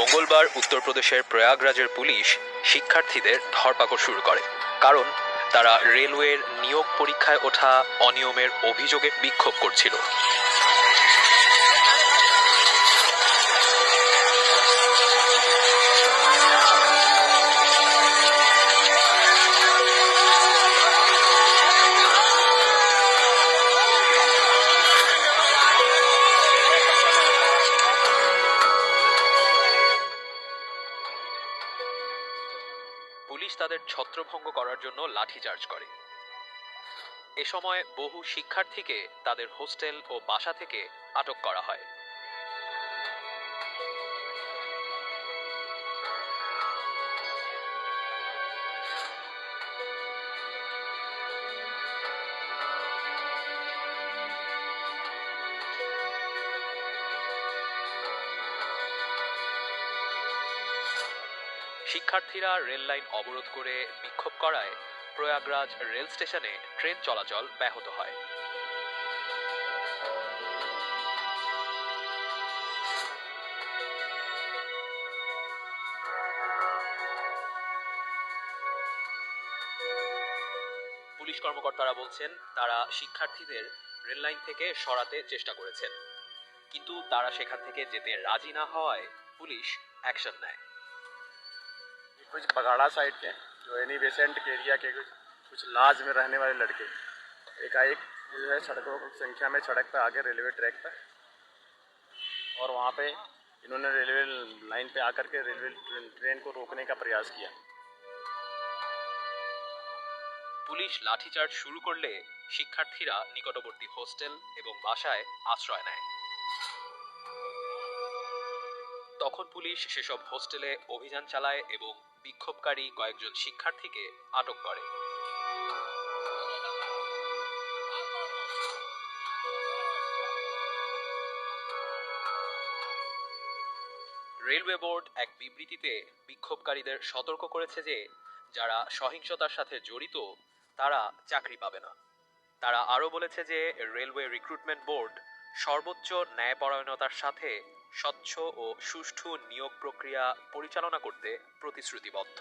মঙ্গলবার উত্তরপ্রদেশের প্রয়াগরাজের পুলিশ শিক্ষার্থীদের ধরপাকড় শুরু করে, কারণ তারা রেলওয়ের নিয়োগ পরীক্ষায় ওঠা অনিয়মের অভিযোগে বিক্ষোভ করছিল। পুলিশ তাদের ছত্রভঙ্গ করার জন্য লাঠিচার্জ করে। এ সময় বহু শিক্ষার্থীকে তাদের হোস্টেল ও বাসা থেকে আটক করা হয়। শিক্ষার্থীরা রেল লাইন অবরোধ করে বিক্ষোভ করায় প্রয়াগরাজ রেল স্টেশনে ট্রেন চলাচল ব্যাহত হয়। পুলিশ কর্মকর্তারা বলছেন, তারা শিক্ষার্থীদের রেল লাইন থেকে সরাতে চেষ্টা করেছেন, কিন্তু তারা সেখান থেকে যেতে রাজি না হওয়ায় পুলিশ অ্যাকশন নেয়। कुछ बगाड़ा साइड के जो एनी बेसेंट के एरिया के कुछ लाज में रहने वाले लड़के एकाएक जो है सड़कों की संख्या में सड़क पर आगे रेलवे ट्रैक पर, और वहाँ पे इन्होंने रेलवे लाइन पे आकर के रेलवे ट्रेन को रोकने का प्रयास किया। পুলিশ লাঠিচার্জ শুরু করলে শিক্ষার্থীরা নিকটবর্তী হোস্টেল এবং বাসায় আশ্রয় নেয়। তখন পুলিশ সেসব হোস্টেলে অভিযান চালায় এবং বিক্ষোভকারী কয়েকজন শিক্ষার্থীকে আটক করে। রেলওয়ে বোর্ড এক বিবৃতিতে বিক্ষোভকারীদের সতর্ক করেছে যে যারা সহিংসতার সাথে জড়িত তারা চাকরি পাবে না। তারা আরও বলেছে যে রেলওয়ে রিক্রুটমেন্ট বোর্ড সর্বোচ্চ ন্যায়পরায়ণতার সাথে স্বচ্ছ ও সুষ্ঠু নিয়োগ প্রক্রিয়া পরিচালনা করতে প্রতিশ্রুতিবদ্ধ।